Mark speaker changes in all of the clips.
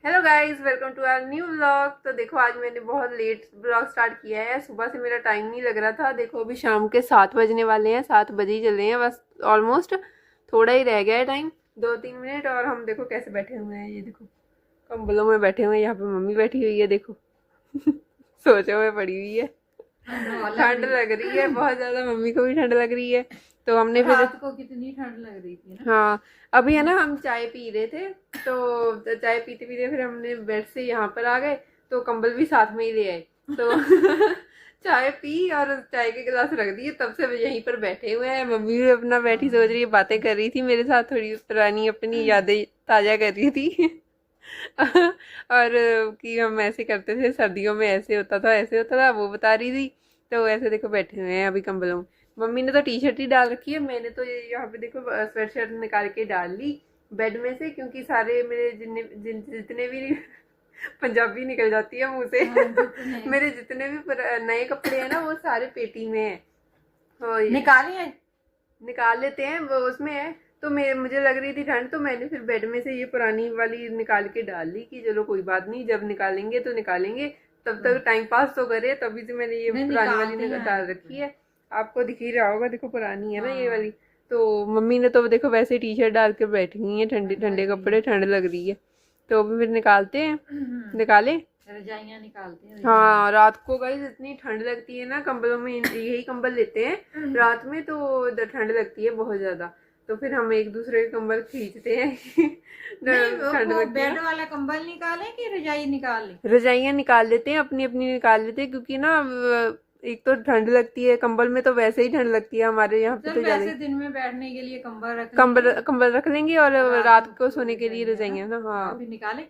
Speaker 1: Hello guys, welcome to our new vlog. तो देखो आज मैंने बहुत लेट व्लॉग स्टार्ट किया है। सुबह से मेरा टाइम नहीं लग रहा था। देखो अभी शाम के 7 बजने वाले हैं, 7 बजे ही चल रहे हैं बस। ऑलमोस्ट थोड़ा ही रह गया है टाइम, 2-3 मिनट। और हम देखो कैसे बैठे हुए हैं, ये देखो कंबलों में बैठे हुए हैं। यहाँ पे मम्मी बैठी हुई है, देखो सोचे हुए पड़ी हुई है। ठंड लग रही है बहुत ज्यादा, मम्मी को भी ठंड लग रही है। तो हमने फिर
Speaker 2: रात को कितनी ठंड लग रही थी ना।
Speaker 1: हाँ, अभी है ना हम चाय पी रहे थे। तो चाय पीते पीते फिर हमने बेड से यहाँ पर आ गए, तो कंबल भी साथ में ही ले आए। तो चाय पी और चाय के गिलास रख दिए, तब से यहीं पर बैठे हुए हैं। मम्मी भी अपना बैठी सोच रही है, बातें कर रही थी मेरे साथ, थोड़ी पुरानी अपनी यादें ताजा कर रही थी। और कि हम ऐसे करते थे सर्दियों में, ऐसे होता था ऐसे होता था, वो बता रही थी। तो ऐसे देखो बैठे हुए हैं अभी कंबलों में। मम्मी ने तो टी शर्ट ही डाल रखी है, मैंने तो ये यहाँ पे देखो स्वेट शर्ट निकाल के डाल ली बेड में से, क्योंकि सारे मेरे जितने भी पंजाबी निकल जाती है मुंह से। मेरे जितने भी नए कपड़े हैं ना, वो सारे पेटी में है।
Speaker 2: निकाली है।
Speaker 1: निकाल लेते हैं, वो उसमें है। तो मैं मुझे लग रही थी ठंड, तो मैंने फिर बेड में से ये पुरानी वाली निकाल के डाल ली कि चलो कोई बात नहीं, जब निकालेंगे तो निकालेंगे, तब तक टाइम पास तो करे। तभी से मैंने ये पुरानी वाली डाल रखी है। आपको दिख ही रहा होगा, देखो पुरानी है ना ये वाली। तो मम्मी ने तो देखो वैसे टी शर्ट डाल के बैठी हुई है, ठंडे ठंडे कपड़े, ठंड लग रही है। तो अभी फिर निकालते हैं, निकाले।
Speaker 2: रजाइयाँ निकालते हैं।
Speaker 1: हाँ, रात को गाइस इतनी ठंड लगती है ना, कंबलों में यही कंबल लेते हैं रात में, तो ठंड लगती है बहुत ज्यादा। तो फिर हम एक दूसरे के कंबल खींचते हैं। ठंड लगती है।
Speaker 2: बेड वाला कंबल निकाले कि रजाई निकाल ली।
Speaker 1: रजाइयाँ निकाल लेते हैं, अपनी अपनी निकाल लेते हैं, क्योंकि ना एक तो ठंड लगती है, कंबल में तो वैसे ही ठंड लगती है हमारे यहाँ पे।
Speaker 2: चल
Speaker 1: तो ज्यादा
Speaker 2: वैसे दिन में बैठने के लिए कंबल रख
Speaker 1: कंबल रख लेंगे, और रात को सोने के लिए
Speaker 2: रजाइयाँ
Speaker 1: रजाइयाँ ना। हाँ,
Speaker 2: फिर निकाले।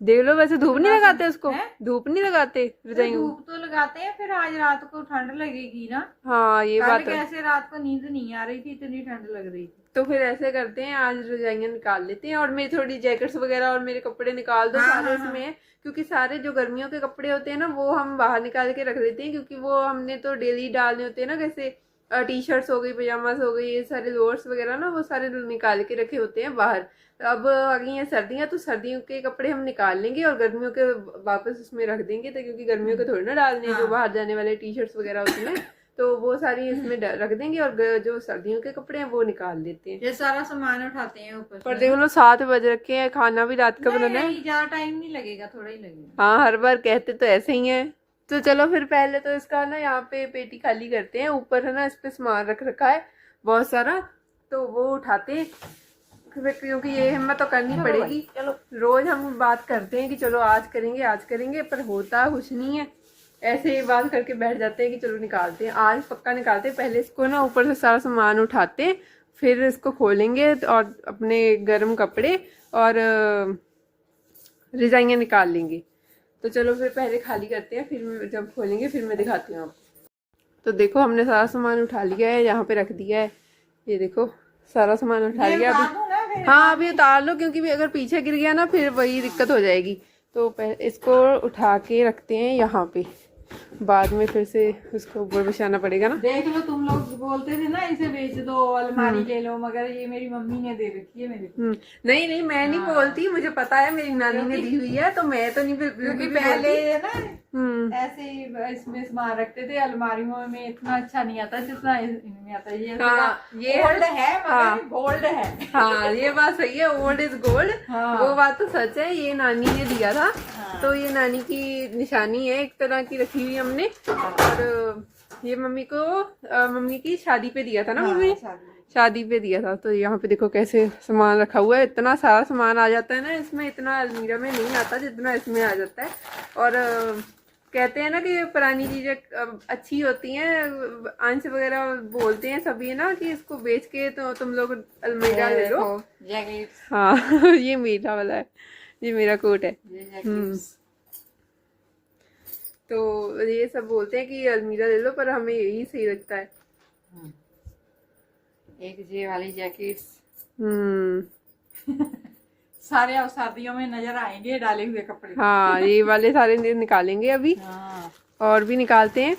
Speaker 1: देख लो, वैसे धूप नहीं लगाते उसको,
Speaker 2: है?
Speaker 1: धूप नहीं लगाते रजाइयों।
Speaker 2: धूप तो लगाते हैं, फिर आज रात को ठंड लगेगी ना।
Speaker 1: हाँ ये
Speaker 2: कल
Speaker 1: बात है।
Speaker 2: कैसे रात को नींद नहीं आ रही थी, इतनी ठंड लग रही थी।
Speaker 1: तो फिर ऐसे करते हैं, आज रजाइयाँ निकाल लेते हैं, और मेरी थोड़ी जैकेट्स वगैरह और मेरे कपड़े निकाल दो सारे इसमें। क्योंकि सारे जो गर्मियों के कपड़े होते हैं ना, वो हम बाहर निकाल के रख लेते हैं, क्योंकि वो हमने तो डेली डालने होते हैं ना। जैसे टी शर्ट्स हो गई, पजामास हो गई, ये सारे लोअर्स वगैरह ना, वो सारे निकाल के रखे होते हैं बाहर। अब आ गई हैं सर्दियाँ, तो सर्दियों के कपड़े हम निकाल लेंगे और गर्मियों के वापस उसमें रख देंगे। तो क्योंकि गर्मियों के थोड़ी ना डालने हैं, जो बाहर जाने वाले टी शर्ट्स वगैरह उसमें, तो वो सारी इसमें रख देंगे, और जो सर्दियों के कपड़े हैं वो निकाल देते हैं।
Speaker 2: ये सारा सामान उठाते हैं ऊपर
Speaker 1: पर देख लो 7 बज रखे हैं, खाना भी रात का बनाना है।
Speaker 2: ज्यादा टाइम नहीं लगेगा, थोड़ा ही लगेगा।
Speaker 1: हाँ, हर बार कहते तो ऐसे ही है। तो चलो फिर पहले तो इसका ना यहाँ पे पेटी खाली करते हैं। ऊपर है ना, इस पे सामान रख रखा है बहुत सारा, तो वो उठाते हैं फिर, क्योंकि ये हिम्मत तो करनी पड़ेगी। चलो, रोज हम बात करते हैं कि चलो आज करेंगे आज करेंगे, पर होता कुछ नहीं है। ऐसे ही बात करके बैठ जाते हैं कि चलो निकालते हैं, आज पक्का निकालते हैं। पहले इसको ना ऊपर से सारा सामान उठाते हैं, फिर इसको खोलेंगे और अपने गर्म कपड़े और रजाइयाँ निकाल लेंगे। तो चलो फिर पहले खाली करते हैं, फिर जब खोलेंगे फिर मैं दिखाती हूँ आपको। तो देखो हमने सारा सामान उठा लिया है, यहाँ पे रख दिया है। ये देखो सारा सामान उठा लिया अभी। हाँ, अभी उतार लो, क्योंकि भी अगर पीछे गिर गया ना फिर वही दिक्कत हो जाएगी। तो इसको उठा के रखते हैं यहाँ पे, बाद में फिर से उसको ऊपर बिछाना पड़ेगा ना।
Speaker 2: देख लो, तुम लोग बोलते थे ना इसे बेच दो, अलमारी ले लो, मगर ये मेरी मम्मी ने दे रखी है मेरे को।
Speaker 1: नहीं नहीं, मैं नहीं बोलती, मुझे पता है मेरी नानी ने दी हुई है, तो मैं तो नहीं
Speaker 2: क्योंकि पहले ना ऐसे ही इसमें सामान रखते थे अलमारियों में, इतना अच्छा नहीं आता जितना इनमें आता है। ये ओल्ड है मगर गोल्ड है।
Speaker 1: हाँ, ये बात सही है, ओल्ड इज गोल्ड। वो बात तो सच है, ये नानी ने दिया था। तो ये नानी की निशानी है एक तरह की, रखी हुई हमने। और ये मम्मी की शादी पे दिया था ना, मम्मी शादी पे दिया था। तो यहाँ पे देखो कैसे सामान रखा हुआ है, इतना सारा सामान आ जाता है ना इसमें, इतना अलमीरा में नहीं आता जितना इसमें आ जाता है। और कहते हैं ना कि पुरानी चीजें अच्छी होती हैं, अंश वगैरह बोलते हैं सभी ना कि इसको बेच के तो तुम लोग अलमीरा ले लो। हाँ, ये मीठा वाला है, ये मेरा कोट है। तो ये सब बोलते हैं कि अलमीरा ले लो, पर हमें यही सही लगता है।
Speaker 2: एक ये वाली जैकेट्स सारे अब सर्दियों में नजर आएंगे डाले हुए कपड़े।
Speaker 1: हाँ, ये वाले सारे निकालेंगे अभी। और भी निकालते हैं।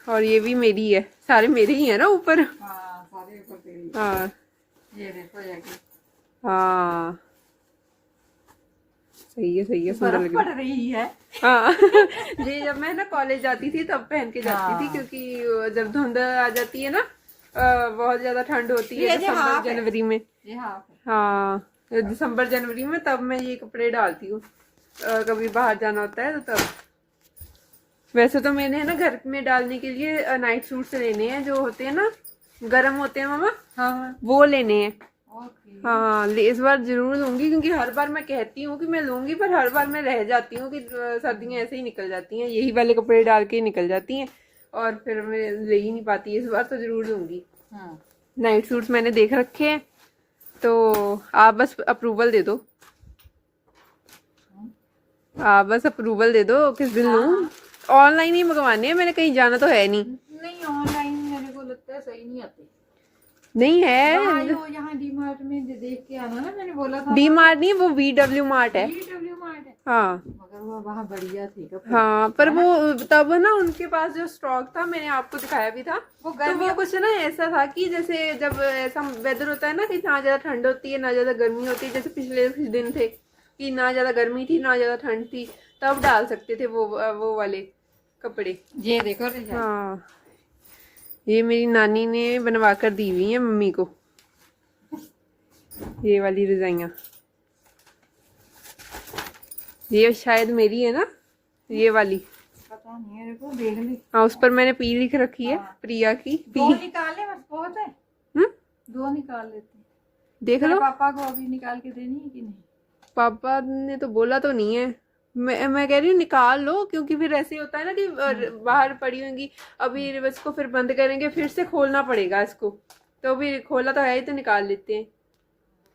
Speaker 1: और ये भी मेरी है, सारे मेरे ही है ना ऊपर।
Speaker 2: सारे ऊपर तेरी।
Speaker 1: हाँ,
Speaker 2: ये देखो जैकेट।
Speaker 1: हाँ, सही है, सुंदर
Speaker 2: बर्फ
Speaker 1: लग
Speaker 2: पड़ रही है।
Speaker 1: हाँ ये जब मैं ना कॉलेज जाती थी तब पहन के जाती थी, क्योंकि जब धुंध आ जाती है ना, बहुत ज्यादा ठंड होती है दिसंबर जनवरी में।
Speaker 2: ये हाफ है।
Speaker 1: हाँ, दिसंबर जनवरी में तब मैं ये कपड़े डालती हूँ, कभी बाहर जाना होता है तो तब। वैसे तो मैंने है ना घर में डालने के लिए नाइट सूट्स लेने हैं, जो होते हैं ना गर्म होते हैं मामा।
Speaker 2: हाँ
Speaker 1: वो लेने हैं।
Speaker 2: ओके।
Speaker 1: हाँ, इस बार जरूर लूंगी, क्योंकि हर बार मैं कहती हूँ कि मैं लूंगी, पर हर बार मैं रह जाती हूँ कि सर्दियाँ ऐसे ही निकल जाती हैं, यही वाले कपड़े डाल के ही निकल जाती हैं, और फिर मैं ले ही नहीं पाती। इस बार तो जरूर लूंगी। नाइट सूट्स मैंने देख रखे हैं, तो आप बस अप्रूवल दे दो। आप बस अप्रूवल दे दो किस दिन लूँ। ऑनलाइन ही मंगवाने हैं, मैंने कहीं जाना तो है नहीं।
Speaker 2: नहीं ऑनलाइन मेरे को लगता है सही नहीं आती।
Speaker 1: नहीं है,
Speaker 2: यहाँ डी मार्ट में देख के आना ना, मैंने बोला था।
Speaker 1: डी मार्ट नहीं, वो VW मार्ट है।
Speaker 2: VW मार्ट है।
Speaker 1: हाँ
Speaker 2: मगर वो वहाँ बढ़िया थी कपड़े।
Speaker 1: हाँ, पर वो तब ना उनके पास जो स्टॉक था, मैंने आपको दिखाया भी था,
Speaker 2: वो
Speaker 1: तो वो कुछ ना ऐसा था कि जैसे जब ऐसा वेदर होता है ना कि ना ज्यादा ठंड होती है ना ज्यादा गर्मी होती है, जैसे पिछले कुछ दिन थे कि ना ज्यादा गर्मी थी ना ज्यादा ठंड थी, तब डाल सकते थे वो वाले कपड़े।
Speaker 2: ये देखो।
Speaker 1: हाँ, ये मेरी नानी ने बनवा कर दी हुई है मम्मी को, ये वाली रजाइयाँ। ये शायद मेरी है ना, ये वाली।
Speaker 2: पता नहीं है, देखो देख ली।
Speaker 1: हाँ, उस पर मैंने पी लिख रखी है।
Speaker 2: हाँ।
Speaker 1: प्रिया की
Speaker 2: दो
Speaker 1: पी।
Speaker 2: निकाले बस बहुत है।
Speaker 1: हम्म,
Speaker 2: दो निकाल लेते हैं।
Speaker 1: देख लो।
Speaker 2: पापा को अभी निकाल के देनी है कि नहीं?
Speaker 1: पापा ने तो बोला तो नहीं है। मैं कह रही हूँ निकाल लो, क्योंकि फिर ऐसे ही होता है ना कि बाहर पड़ी होंगी, अभी इसको फिर बंद करेंगे, फिर से खोलना पड़ेगा इसको, तो अभी खोला तो है ही, तो निकाल लेते हैं।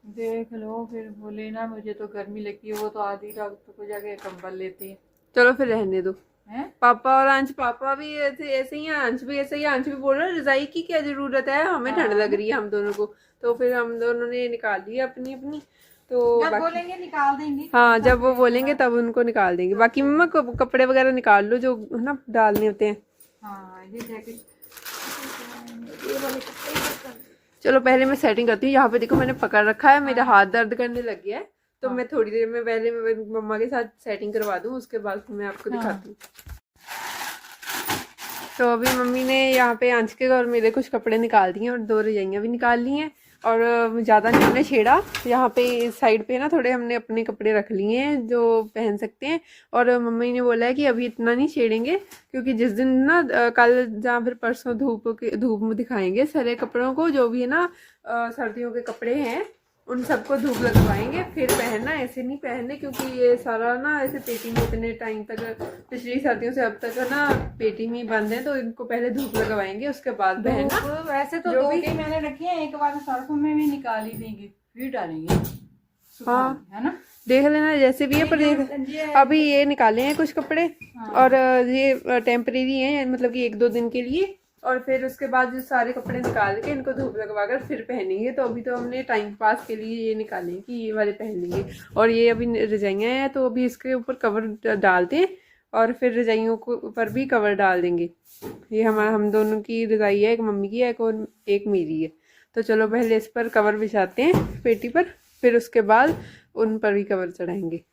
Speaker 2: देख लो, फिर बोले ना मुझे तो गर्मी लगती है, वो तो आधी रात को जाके कंबल लेती है।
Speaker 1: चलो फिर रहने दो।
Speaker 2: हैं?
Speaker 1: पापा और अंश, पापा भी ऐसे ही हैं, अंश भी ऐसे ही है। अंश भी बोल रहा है रजाई की क्या जरूरत है, हमें ठंड लग रही है हम दोनों को, तो फिर हम दोनों ने निकाल लिया अपनी अपनी। तो
Speaker 2: जब बोलेंगे निकाल देंगे।
Speaker 1: हाँ, जब वो बोलेंगे तब उनको निकाल देंगे। बाकी मम्मा कपड़े वगैरह निकाल लो जो है ना डालने होते हैं।
Speaker 2: हाँ ये जैकेट, ये वाले कपड़े।
Speaker 1: चलो पहले मैं सेटिंग करती हूँ। यहाँ पे देखो मैंने पकड़ रखा है, मेरा हाथ दर्द करने लग गया है, तो मैं थोड़ी देर में पहले मम्मा के साथ सेटिंग करवा दूँ, उसके बाद फिर मैं आपको दिखाती हूँ। तो अभी मम्मी ने यहाँ पे अंश के और मेरे कुछ कपड़े निकाल दिए और 2 रजाइयाँ भी निकाल ली हैं, और ज़्यादा नहीं हमने छेड़ा। यहाँ पे इस साइड पे ना थोड़े हमने अपने कपड़े रख लिए हैं जो पहन सकते हैं, और मम्मी ने बोला है कि अभी इतना नहीं छेड़ेंगे, क्योंकि जिस दिन ना कल या फिर परसों धूप में दिखाएंगे सारे कपड़ों को, जो भी है ना सर्दियों के कपड़े हैं उन सबको धूप लगवाएंगे, फिर पहनना। ऐसे नहीं पहनने, क्योंकि ये सारा ना ऐसे पेटी में इतने टाइम तक, पिछली सर्दियों से अब तक है ना पेटी में बंद है, तो इनको पहले धूप लगवाएंगे उसके बाद पहनना।
Speaker 2: वैसे तो दो भी मैंने रखी है, एक बार सरसों में भी निकाल ही देंगे फिर डालेंगे।
Speaker 1: हाँ
Speaker 2: है ना,
Speaker 1: देख लेना जैसे भी है, पर देख अभी ये निकाले हैं कुछ कपड़े। हाँ। और ये टेम्परेरी हैं, मतलब कि 1-2 दिन के लिए, और फिर उसके बाद जो सारे कपड़े निकाल के इनको धूप लगवा कर फिर पहनेंगे। तो अभी तो हमने टाइम पास के लिए ये निकाले कि ये वाले पहन लेंगे। और ये अभी रजाइयाँ हैं, तो अभी इसके ऊपर कवर डालते हैं, और फिर रजाइयों को ऊपर भी कवर डाल देंगे। ये हम दोनों की रजाई है, एक मम्मी की है, एक मेरी है। तो चलो पहले इस पर कवर बिछाते हैं पेटी पर, फिर उसके बाद उन पर भी कवर चढ़ाएंगे।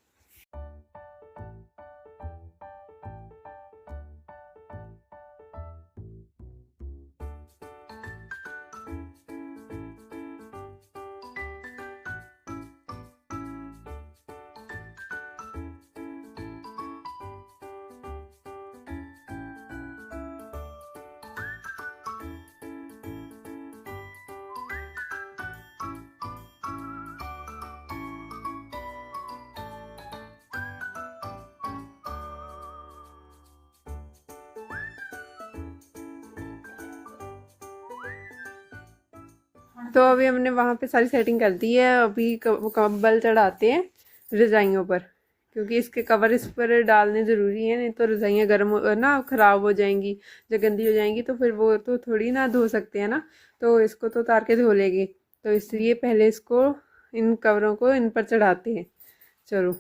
Speaker 1: तो अभी हमने वहाँ पे सारी सेटिंग कर दी है। अभी कंबल चढ़ाते हैं रजाइयों पर, क्योंकि इसके कवर इस पर डालने ज़रूरी है, नहीं तो रजाइयाँ गर्म ना ख़राब हो जाएंगी, जब गंदी हो जाएंगी तो फिर वो तो थोड़ी ना धो सकते हैं ना, तो इसको तो उतार के धो लेंगे। तो इसलिए पहले इसको, इन कवरों को इन पर चढ़ाते हैं। चलो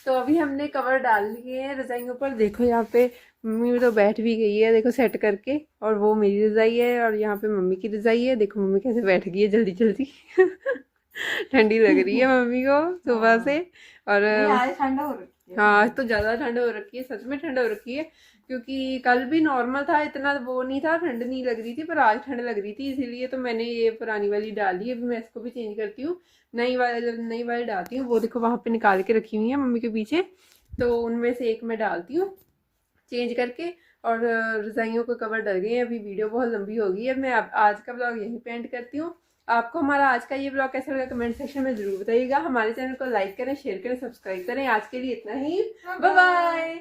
Speaker 1: तो अभी हमने कवर डाल लिए हैं रजाइयों पर। देखो यहाँ पे मम्मी तो बैठ भी गई है, देखो सेट करके। और वो मेरी रजाई है और यहाँ पे मम्मी की रजाई है। देखो मम्मी कैसे बैठ गई है जल्दी जल्दी। ठंडी लग रही है मम्मी को सुबह से। और
Speaker 2: नहीं, आज ठंडा हो रखी है।
Speaker 1: हाँ, आज तो ज्यादा ठंड हो रखी है, सच में ठंड हो रखी है। क्योंकि कल भी नॉर्मल था, इतना वो नहीं था, ठंड नहीं लग रही थी, पर आज ठंड लग रही थी। इसीलिए तो मैंने ये पुरानी वाली डाली। अभी मैं इसको भी चेंज करती हूँ, नई वाली डालती हूँ। वो देखो वहां पे निकाल के रखी हुई है मम्मी के पीछे, तो उनमें से एक मैं डालती हूँ चेंज करके। और रजाइयों को कवर डल गए हैं। अभी वीडियो बहुत लंबी हो गई है, मैं आज का ब्लॉग यहीं पे एंड करती हूँ। आपको हमारा आज का ये ब्लॉग कैसा लगा कमेंट सेक्शन में जरूर बताइएगा। हमारे चैनल को लाइक करें, शेयर करें, सब्सक्राइब करें। आज के लिए इतना ही, बाय बाय।